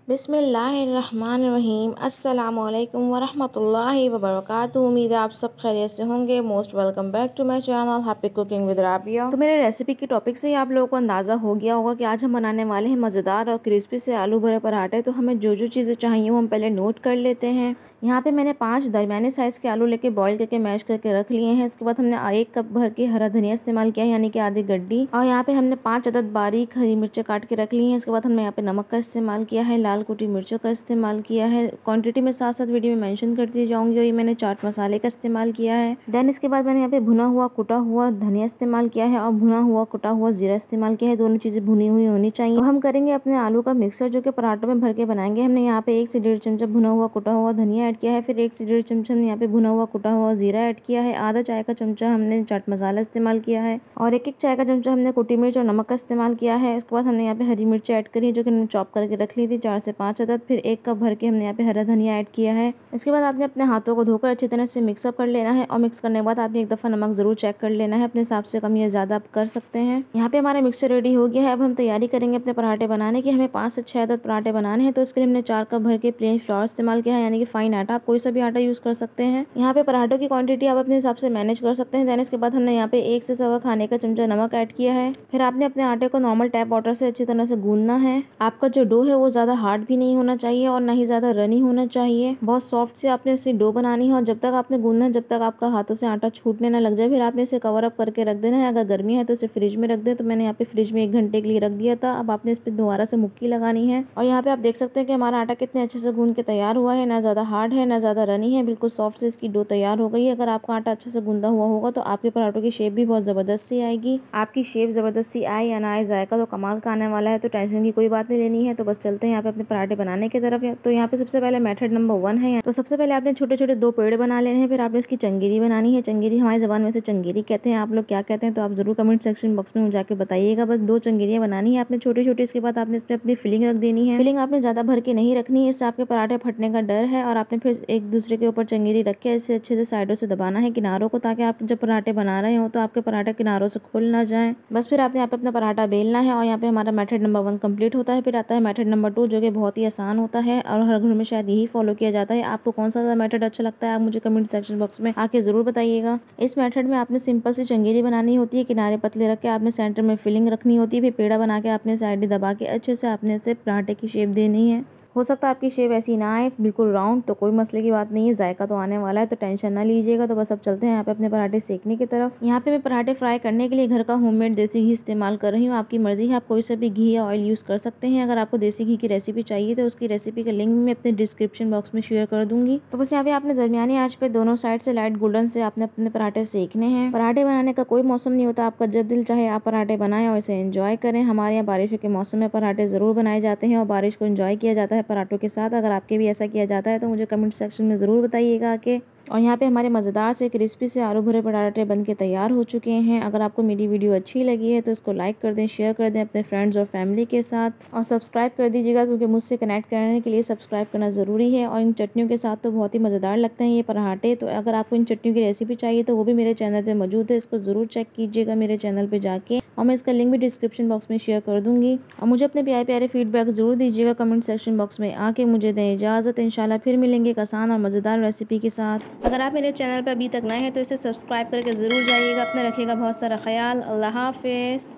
बिस्मिल्लाहिर्रहमानिर्रहीम। अस्सलामुअलैकुम वरहमतुल्लाहि वबरकातुहू। उम्मीद है आप सब खैरियत से होंगे। Most welcome back to my channel happy cooking with Rabia. तो मेरे रेसिपी की टॉपिक से ही आप लोगों को अंदाज़ा हो गया होगा कि आज हम बनाने वाले हैं मज़ेदार और क्रिस्पी से आलू भरे पराठे। तो हमें जो जो चीज़ें चाहिए वो हम पहले नोट कर लेते हैं। यहाँ पे मैंने 5 दरमियाने साइज़ के आलू लेके बॉईल करके मैश करके रख लिए हैं। इसके बाद हमने 1 कप भर के हरा धनिया इस्तेमाल किया है, यानी कि आधी गड्डी। और यहाँ पे हमने 5 अदद बारीक हरी मिर्चें काट के रख ली हैं। इसके बाद हमने यहाँ पे नमक का इस्तेमाल किया है, लाल कुटी मिर्चों का इस्तेमाल किया है। क्वांटिटी में साथ साथ वीडियो में मेंशन करती जाऊंगी। और ये मैंने चाट मसाले का इस्तेमाल किया है। देन इसके बाद मैंने यहाँ पे भुना हुआ कुटा हुआ धनिया इस्तेमाल किया है और भुना हुआ कुटा हुआ जीरा इस्तेमाल किया है। दोनों चीज़ें भुनी हुई होनी चाहिए। अब हम करेंगे अपने आलू का मिक्सर, जो कि पराठों में भर के बनाएंगे। हमने यहाँ पे 1 से 1.5 चमचा भुना हुआ कुटा हुआ धनिया ऐड किया है। फिर 1 से 1.5 चमचा हमने यहाँ पे भुना हुआ कुटा हुआ जीरा ऐड किया है। आधा चाय का चमचा हमने चाट मसाला इस्तेमाल किया है और 1-1 चाय का चमचा हमने कुटी मिर्च और नमक का इस्तेमाल किया है। उसके बाद हमने यहाँ पे हरी मिर्च ऐड करी है, जो कि हमने चॉप करके रख ली थी 4 से 5 अदद। फिर 1 कप भर के हमने यहाँ पे हरा धनिया ऐड किया है। इसके बाद आपने अपने हाथों को धोकर अच्छी तरह से मिक्सअप कर लेना है और मिक्स करने के बाद आपने एक दफ़ा नमक ज़रूर चेक कर लेना है। अपने हिसाब से कम या ज़्यादा आप कर सकते हैं। यहाँ पे हमारा मिक्सचर रेडी हो गया है। अब हम तैयारी करेंगे अपने पराठे बनाने की। हमें 5 से 6 अदद पराठे बनाने हैं, तो इसके लिए हमने 4 कप भर के प्लेन फ्लोर इस्तेमाल किया है, यानी कि फाइन आटा। आप कोई सा भी आटा यूज़ कर सकते हैं। यहाँ पे पराठों की क्वांटिटी आप अपने हिसाब से मैनेज कर सकते हैं। देन इसके बाद हमने यहाँ पे 1 से सवा खाने का चमचा नमक ऐड किया है। फिर आपने अपने आटे को नॉर्मल टैप वाटर से अच्छी तरह से गूंदना है। आपका जो डो है वो ज़्यादा हार्ड भी नहीं होना चाहिए और ना ही ज़्यादा रनी होना चाहिए। बहुत सॉफ्ट से आपने इसे डो बनानी है और जब तक आपने गूंदना है, जब तक आपका हाथों से आटा छूटने ना लग जाए, फिर आपने इसे कवर अप करके रख देना है। अगर गर्मी है तो इसे फ्रिज में रख दें। तो मैंने यहाँ पे फ्रिज में 1 घंटे के लिए रख दिया था। अब आपने इस पर दोबारा से मुक्की लगानी है और यहाँ पे आप देख सकते हैं कि हमारा आटा कितने अच्छे से गूंद के तैयार हुआ है। ना ज़्यादा हार्ड है ना ज़्यादा रनी है, बिल्कुल सॉफ्ट से इसकी डो तैयार हो गई है। अगर आपका आटा अच्छे से गूंदा हुआ होगा तो आपके पराठों की शेप भी बहुत ज़बरदस्त सी आएगी। आपकी शेप ज़बरदस्त सी आए या ना आए, जायका तो कमाल का आने वाला है। तो टेंशन की कोई बात नहीं लेनी है। तो बस चलते हैं यहाँ पे अपने पराठे बनाने की तरफ। तो यहाँ पे सबसे पहले मेथड नंबर 1 है। तो सबसे पहले आपने छोटे छोटे 2 पेड़ बना लेने हैं। फिर आपने इसकी चंगेरी बनानी है। चंगेरी हमारी ज़बान में से चंगेरी कहते हैं। आप लोग क्या कहते हैं तो आप जरूर कमेंट सेक्शन बॉक्स में मुझे जाके बताइएगा। बस 2 चंगेरियाँ बनानी है आपने छोटी छोटी। इसके बाद आपने इसमें अपनी फिलिंग रख देनी है। फिलिंग आपने ज़्यादा भर के नहीं रखनी है, इससे आपके पराठे फटने का डर है। और आपने फिर एक दूसरे के ऊपर चंगेरी रख के इसे अच्छे से साइडों से दबाना है, किनारों को, ताकि आप जब पराठे बना रहे हो तो आपके पराठे किनारों से खुल ना जाए। बस फिर आपने यहाँ पे अपना पराठा बेलना है और यहाँ पे हमारा मेथड नंबर 1 कंप्लीट होता है। फिर आता है मेथड नंबर 2, जो कि बहुत ही आसान होता है और हर घर में शायद यही फॉलो किया जाता है। आपको कौन सा मेथड अच्छा लगता है आप मुझे कमेंट सेक्शन बॉक्स में आके ज़रूर बताइएगा। इस मेथड में आपने सिंपल सी चंगेरी बनानी होती है, किनारे पतले रख के आपने सेंटर में फिलिंग रखनी होती है। फिर पेड़ा बना के आपने साइड दबा के अच्छे से आपने इसे पराठे की शेप देनी है। हो सकता है आपकी शेप ऐसी ना आए बिल्कुल राउंड, तो कोई मसले की बात नहीं है, जायका तो आने वाला है, तो टेंशन ना लीजिएगा। तो बस अब चलते हैं यहाँ पे अपने पराठे सेकने की तरफ। यहाँ पे मैं पराठे फ्राई करने के लिए घर का होममेड देसी घी इस्तेमाल कर रही हूँ। आपकी मर्जी है, आप कोई सा भी घी या ऑयल यूज़ कर सकते हैं। अगर आपको देसी घी की रेसिपी चाहिए तो उसकी रेसिपी का लिंक मैं अपने डिस्क्रिप्शन बॉक्स में शेयर कर दूंगी। तो बस यहाँ पे आपने दरमियानी आंच पे दोनों साइड से लाइट गोल्डन से आपने अपने पराठे सेकने हैं। पराठे बनाने का कोई मौसम नहीं होता, आपका जब दिल चाहे आप पराठे बनाएं और इसे एंजॉय करें। हमारे यहाँ बारिशों के मौसम में पराठे ज़रूर बनाए जाते हैं और बारिश को एंजॉय किया जाता है पराठों के साथ। अगर आपके भी ऐसा किया जाता है तो मुझे कमेंट सेक्शन में ज़रूर बताइएगा आके। और यहाँ पे हमारे मज़ेदार से क्रिस्पी से आलू भरे पराठे बन के तैयार हो चुके हैं। अगर आपको मेरी वीडियो अच्छी लगी है तो इसको लाइक कर दें, शेयर कर दें अपने फ्रेंड्स और फैमिली के साथ और सब्सक्राइब कर दीजिएगा, क्योंकि मुझसे कनेक्ट करने के लिए सब्सक्राइब करना ज़रूरी है। और इन चटनियों के साथ तो बहुत ही मज़ेदार लगते हैं ये पराठे। तो अगर आपको इन चटनियों की रेसिपी चाहिए तो वो भी मेरे चैनल पर मौजूद है, इसको ज़रूर चेक कीजिएगा मेरे चैनल पर जाके। और मैं इसका लिंक भी डिस्क्रिप्शन बॉक्स में शेयर कर दूँगी। और मुझे अपने प्यारे प्यारे फीडबैक ज़रूर दीजिएगा कमेंट सेक्शन बॉक्स में आके। मुझे दें इजाज़त, इंशाल्लाह फिर मिलेंगे एक आसान और मज़ेदार रेसिपी के साथ। अगर आप मेरे चैनल पर अभी तक नए हैं तो इसे सब्सक्राइब करके ज़रूर जाइएगा। अपना रखिएगा बहुत सारा ख्याल। अल्लाह हाफ़िज़।